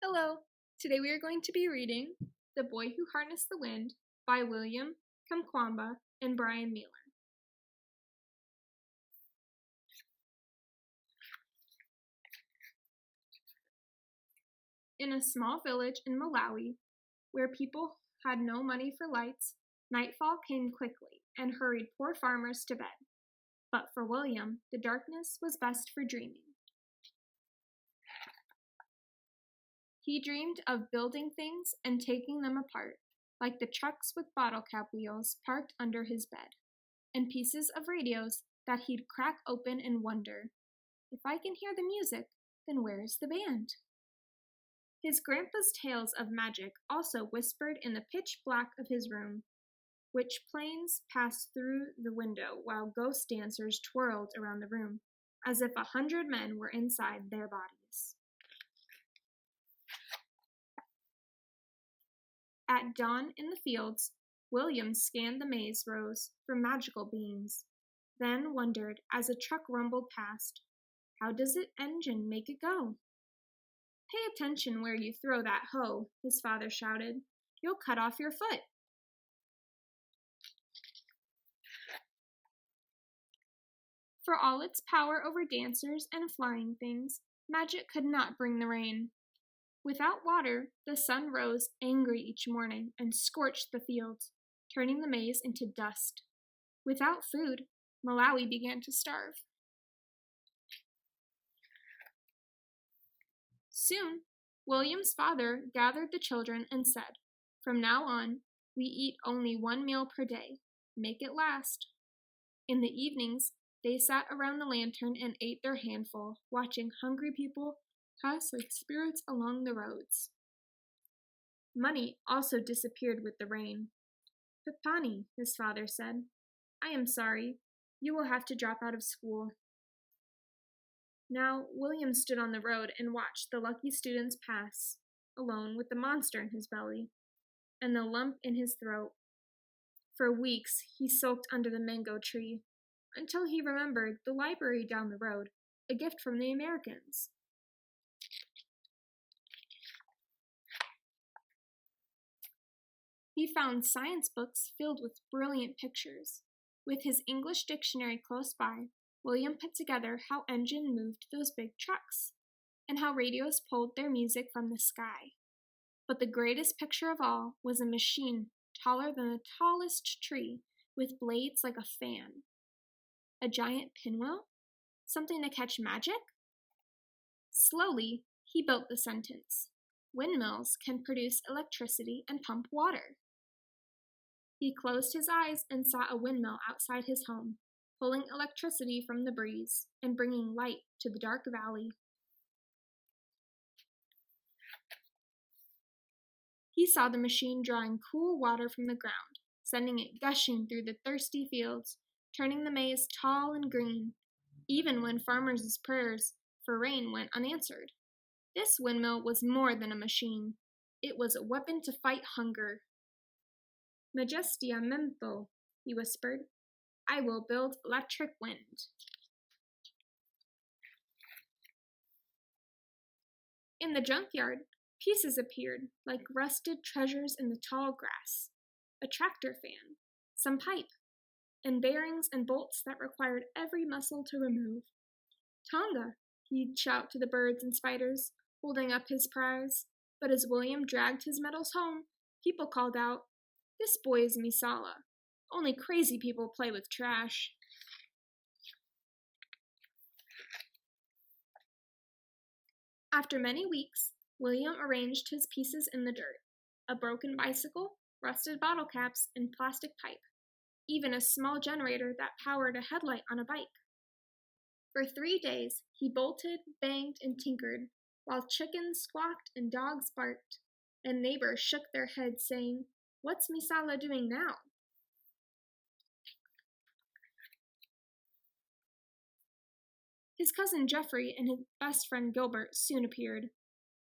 Hello! Today we are going to be reading The Boy Who Harnessed the Wind by William Kamkwamba and Brian Miller. In a small village in Malawi, where people had no money for lights, nightfall came quickly and hurried poor farmers to bed. But for William, the darkness was best for dreaming. He dreamed of building things and taking them apart, like the trucks with bottle cap wheels parked under his bed, and pieces of radios that he'd crack open and wonder, if I can hear the music, then where's the band? His grandpa's tales of magic also whispered in the pitch black of his room, which planes passed through the window while ghost dancers twirled around the room, as if 100 men were inside their bodies. At dawn in the fields, William scanned the maize rows for magical beings, then wondered as a truck rumbled past, how does an engine make it go? Pay attention where you throw that hoe, his father shouted. You'll cut off your foot. For all its power over dancers and flying things, magic could not bring the rain. Without water, the sun rose angry each morning and scorched the fields, turning the maize into dust. Without food, Malawi began to starve. Soon, William's father gathered the children and said, "From now on, we eat only 1 meal per day. Make it last." In the evenings, they sat around the lantern and ate their handful, watching hungry people pass like spirits along the roads. Money also disappeared with the rain. "Pipani," his father said, "I am sorry. You will have to drop out of school." Now, William stood on the road and watched the lucky students pass, alone with the monster in his belly and the lump in his throat. For weeks, he sulked under the mango tree, until he remembered the library down the road, a gift from the Americans. He found science books filled with brilliant pictures. With his English dictionary close by, William put together how engine moved those big trucks, and how radios pulled their music from the sky. But the greatest picture of all was a machine taller than the tallest tree, with blades like a fan. A giant pinwheel? Something to catch magic? Slowly, he built the sentence, "Windmills can produce electricity and pump water." He closed his eyes and saw a windmill outside his home, pulling electricity from the breeze and bringing light to the dark valley. He saw the machine drawing cool water from the ground, sending it gushing through the thirsty fields, turning the maize tall and green, even when farmers' prayers for rain went unanswered. This windmill was more than a machine. It was a weapon to fight hunger. "Majestiamento," he whispered. "I will build electric wind." In the junkyard, pieces appeared like rusted treasures in the tall grass. A tractor fan, some pipe, and bearings and bolts that required every muscle to remove. "Tonga," he'd shout to the birds and spiders, holding up his prize. But as William dragged his metals home, people called out, "This boy is Misala. Only crazy people play with trash." After many weeks, William arranged his pieces in the dirt: a broken bicycle, rusted bottle caps, and plastic pipe, even a small generator that powered a headlight on a bike. For 3 days, he bolted, banged, and tinkered, while chickens squawked and dogs barked, and neighbors shook their heads, saying, "What's Misala doing now?" His cousin Geoffrey and his best friend Gilbert soon appeared.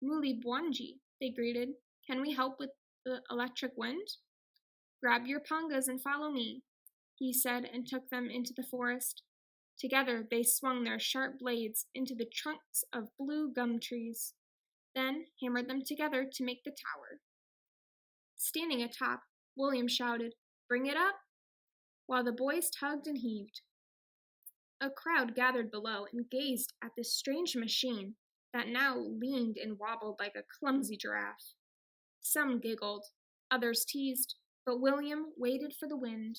"Muli Bwanji," they greeted. "Can we help with the electric wind?" "Grab your pangas and follow me," he said, and took them into the forest. Together they swung their sharp blades into the trunks of blue gum trees. then hammered them together to make the tower. Standing atop, William shouted, "Bring it up!" while the boys tugged and heaved. A crowd gathered below and gazed at this strange machine that now leaned and wobbled like a clumsy giraffe. Some giggled, others teased, but William waited for the wind.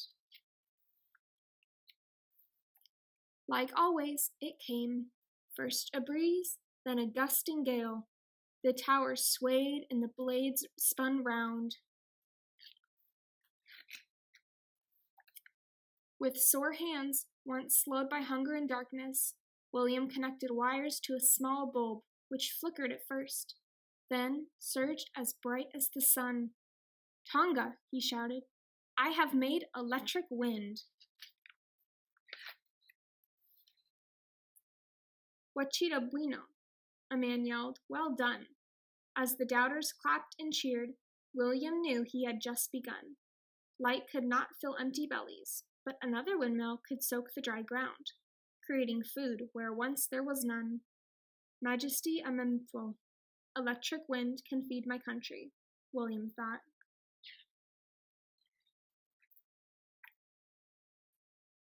Like always, it came. First a breeze, then a gusting gale. The tower swayed and the blades spun round. With sore hands, once slowed by hunger and darkness, William connected wires to a small bulb, which flickered at first, then surged as bright as the sun. "Tonga," he shouted, "I have made electric wind." "Wachita bueno," a man yelled, "well done." As the doubters clapped and cheered, William knew he had just begun. Light could not fill empty bellies, but another windmill could soak the dry ground, creating food where once there was none. Majesty amenful, electric wind can feed my country, William thought.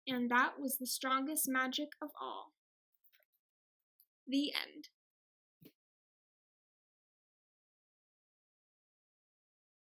And that was the strongest magic of all. The end.